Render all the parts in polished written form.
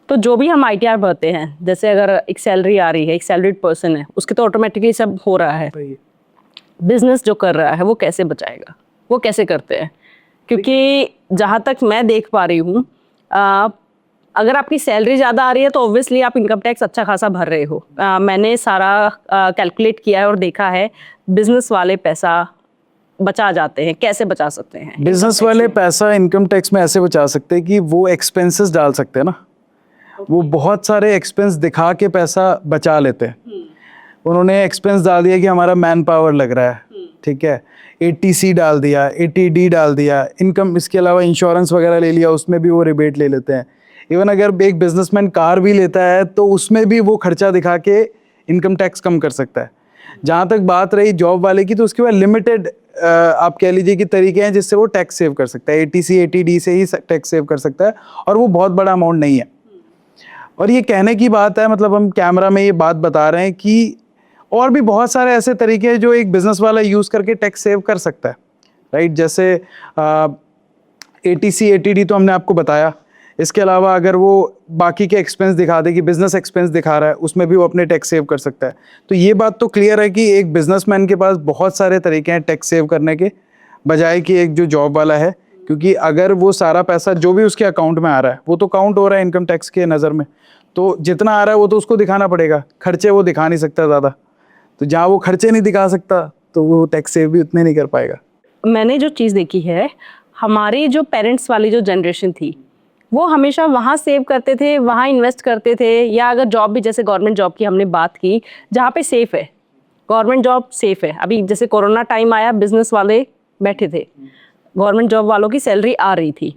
तो जो भी हम आईटीआर भरते हैं, जैसे अगर एक सैलरी आ रही है, एक सैलरीड पर्सन है, उसके तो ऑटोमेटिकली सब हो रहा है। बिजनेस जो कर रहा है वो कैसे बचाएगा, वो कैसे करते हैं? क्योंकि जहाँ तक मैं देख पा रही हूँ, अगर आपकी सैलरी ज़्यादा आ रही है तो ऑब्वियसली आप इनकम टैक्स अच्छा खासा भर रहे हो। मैंने सारा कैलकुलेट किया है और देखा है, बिजनेस वाले पैसा बचा जाते हैं। कैसे बचा सकते हैं बिजनेस वाले पैसा इनकम टैक्स में ऐसे बचा सकते हैं कि वो एक्सपेंसेस डाल सकते हैं ना। वो बहुत सारे एक्सपेंस दिखा के पैसा बचा लेते हैं। उन्होंने एक्सपेंस डाल दिया कि हमारा मैन पावर लग रहा है, ठीक है, एटीसी डाल दिया, एटीडी डाल दिया, इनकम, इसके अलावा इंश्योरेंस वगैरह ले लिया, उसमें भी वो रिबेट ले लेते हैं। इवन अगर एक बिजनेसमैन कार भी लेता है तो उसमें भी वो खर्चा दिखा के इनकम टैक्स कम कर सकता है। जहाँ तक बात रही जॉब वाले की, तो उसके बाद लिमिटेड आप कह लीजिए कि तरीके हैं जिससे वो टैक्स सेव कर सकता है। एटीसी एटीडी से ही टैक्स सेव कर सकता है, और वो बहुत बड़ा अमाउंट नहीं है। और ये कहने की बात है, मतलब हम कैमरा में ये बात बता रहे हैं कि और भी बहुत सारे ऐसे तरीके हैं जो एक बिजनेस वाला यूज़ करके टैक्स सेव कर सकता है, राइट। जैसे एटीसी एटीडी तो हमने आपको बताया। इसके अलावा अगर वो बाकी के एक्सपेंस दिखा दे कि बिजनेस एक्सपेंस दिखा रहा है, उसमें भी वो अपने टैक्स सेव कर सकता है। तो ये बात तो क्लियर है कि एक बिजनेसमैन के पास बहुत सारे तरीके हैं टैक्स सेव करने के, बजाय कि एक जो जॉब वाला है। क्योंकि अगर वो सारा पैसा जो भी उसके अकाउंट में आ रहा है वो तो काउंट हो रहा है इनकम टैक्स के नज़र में, तो जितना आ रहा है वो तो उसको दिखाना पड़ेगा। खर्चे वो दिखा नहीं सकता ज़्यादा, तो जहाँ वो खर्चे नहीं दिखा सकता तो वो टैक्स सेव भी उतने नहीं कर पाएगा। मैंने जो चीज़ देखी है, हमारी जो पेरेंट्स वाली जो जनरेशन थी, वो हमेशा वहाँ सेव करते थे, वहाँ इन्वेस्ट करते थे। या अगर जॉब भी, जैसे गवर्नमेंट जॉब की हमने बात की, जहाँ पे सेफ है, गवर्नमेंट जॉब सेफ है। अभी जैसे कोरोना टाइम आया, बिजनेस वाले बैठे थे, गवर्नमेंट जॉब वालों की सैलरी आ रही थी।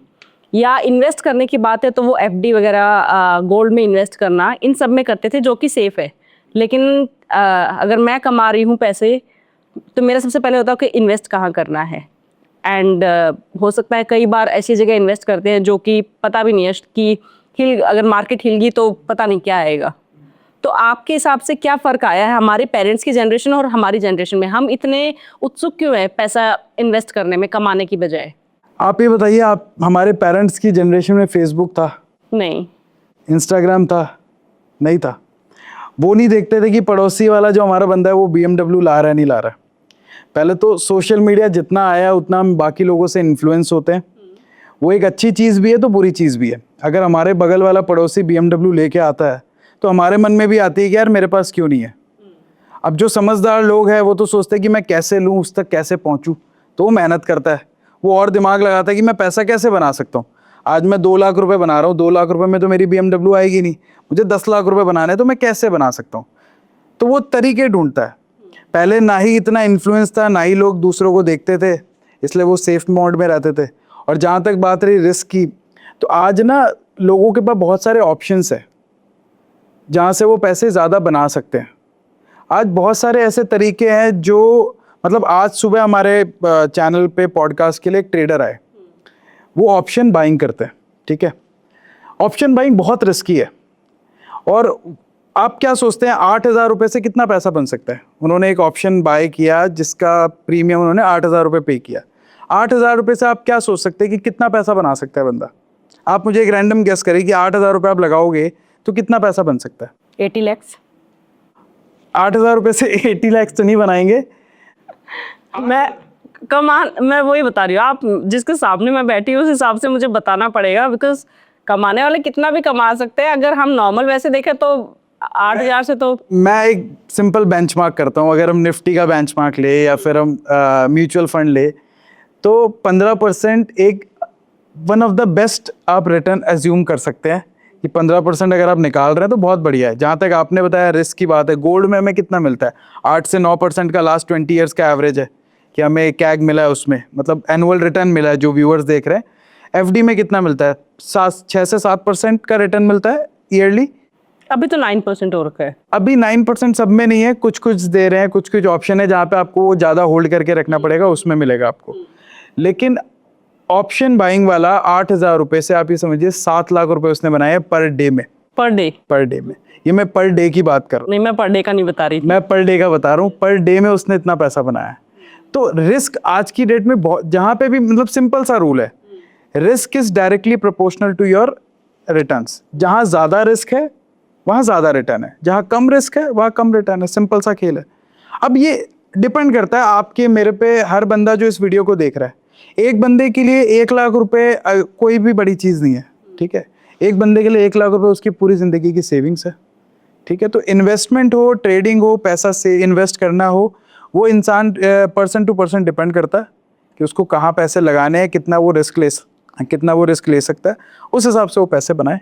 या इन्वेस्ट करने की बात है तो वो एफडी वगैरह, गोल्ड में इन्वेस्ट करना, इन सब में करते थे, जो कि सेफ है। लेकिन अगर मैं कमा रही हूँ पैसे, तो मेरा सबसे पहले होता है कि इन्वेस्ट कहाँ करना है। एंड हो सकता है कई बार ऐसी जगह इन्वेस्ट करते हैं जो कि पता भी नहीं है कि अगर मार्केट हिल गई तो पता नहीं क्या आएगा। तो आपके हिसाब से क्या फ़र्क आया है हमारे पेरेंट्स की जनरेशन और हमारी जनरेशन में? हम इतने उत्सुक क्यों हैं पैसा इन्वेस्ट करने में, कमाने की बजाय? आप ये बताइए, आप, हमारे पेरेंट्स की जनरेशन में फेसबुक था? नहीं। इंस्टाग्राम था? नहीं था। वो नहीं देखते थे कि पड़ोसी वाला जो हमारा बंदा है वो BMW ला रहा है नहीं ला रहा है। पहले तो सोशल मीडिया जितना आया उतना हम बाकी लोगों से इन्फ्लुएंस होते हैं। वो एक अच्छी चीज़ भी है तो बुरी चीज़ भी है। अगर हमारे बगल वाला पड़ोसी BMW लेके आता है तो हमारे मन में भी आती है कि यार मेरे पास क्यों नहीं है। अब जो समझदार लोग हैं वो तो सोचते हैं कि मैं कैसे लूँ, उस तक कैसे पहुँचूँ, तो वो मेहनत करता है, वो और दिमाग लगाता है कि मैं पैसा कैसे बना सकता हूँ। आज मैं 2 लाख रुपए बना रहा हूँ, 2 लाख रुपए में तो मेरी BMW आएगी नहीं, मुझे 10 लाख रुपए बनाने हैं, तो मैं कैसे बना सकता हूँ। तो वो तरीके ढूंढता है। पहले ना ही इतना इन्फ्लुएंस था, ना ही लोग दूसरों को देखते थे, इसलिए वो सेफ मोड में रहते थे। और जहाँ तक बात रही रिस्क की, तो आज ना लोगों के पास बहुत सारे ऑप्शंस है जहाँ से वो पैसे ज़्यादा बना सकते हैं। आज बहुत सारे ऐसे तरीके हैं जो, मतलब आज सुबह हमारे चैनल पे पॉडकास्ट के लिए एक ट्रेडर आए, वो ऑप्शन बाइंग करते हैं, ठीक है। ऑप्शन बाइंग बहुत रिस्की है। और आप क्या सोचते हैं 8,000 रुपये से कितना पैसा बन सकता है? उन्होंने एक ऑप्शन बाय किया जिसका प्रीमियम उन्होंने 8,000 रुपये पे किया। 8,000 रुपये से आप क्या सोच सकते हैं कि कितना पैसा बना सकता है बंदा? आप मुझे एक रैंडम गेस करिए कि 8,000 रुपये आप लगाओगे तो कितना पैसा बन सकता है? 80 लाख। 8,000 रुपये से 80 लाख तो नहीं बनाएंगे। मैं वही बता रही हूँ, आप जिसके सामने मैं बैठी हूँ उस हिसाब से मुझे बताना पड़ेगा, बिकॉज कमाने वाले कितना भी कमा सकते हैं। अगर हम नॉर्मल वैसे देखें तो 8,000 से तो। मैं एक सिंपल बेंचमार्क करता हूँ। अगर हम निफ्टी का बेंचमार्क ले या फिर हम म्यूचुअल फंड ले, तो 15% एक वन ऑफ द बेस्ट आप रिटर्न एज्यूम कर सकते हैं कि 15% अगर आप निकाल रहे हैं तो बहुत बढ़िया है। जहाँ तक आपने बताया रिस्क की बात है, गोल्ड में हमें कितना मिलता है? 8 से 9% का लास्ट 20 ईयर्स का एवरेज है कि हमें कैग मिला है, उसमें मतलब एनुअल रिटर्न मिला है जो व्यूअर्स देख रहे हैं। एफडी में कितना मिलता है? 6 से 7% का रिटर्न मिलता है ईयरली। अभी तो 9% हो रखा है। अभी 9% सब में नहीं है, कुछ कुछ दे रहे हैं, कुछ कुछ ऑप्शन है जहाँ पे आपको वो ज़्यादा होल्ड करके रखना पड़ेगा, उसमें मिलेगा आपको। लेकिन ऑप्शन बाइंग वाला 8,000 रुपये से आप ये समझिए 7 लाख रुपए उसने बनाए पर डे में। पर डे में, ये मैं पर डे की बात कर रहा हूँ। नहीं, मैं पर डे का नहीं बता रही थी, मैं पर डे का बता रहा हूँ। पर डे में उसने इतना पैसा बनाया है। तो रिस्क आज की डेट में बहुत, जहाँ पे भी, मतलब सिंपल सा रूल है, risk is directly proportional to your returns. जहाँ ज़्यादा रिस्क है वहाँ ज़्यादा रिटर्न है, जहाँ कम रिस्क है वहाँ कम रिटर्न है। सिंपल सा खेल है। अब ये डिपेंड करता है आपके मेरे पे, हर बंदा जो इस वीडियो को देख रहा है। एक बंदे के लिए 1 लाख रुपए कोई भी बड़ी चीज़ नहीं है, ठीक है। एक बंदे के लिए 1 लाख रुपए उसकी पूरी ज़िंदगी की सेविंग्स है, ठीक है। तो इन्वेस्टमेंट हो, ट्रेडिंग हो, पैसा से इन्वेस्ट करना हो, वो इंसान पर्सन टू पर्सन डिपेंड करता है कि उसको कहाँ पैसे लगाने हैं, कितना वो रिस्क ले सकता है, उस हिसाब से वो पैसे बनाए।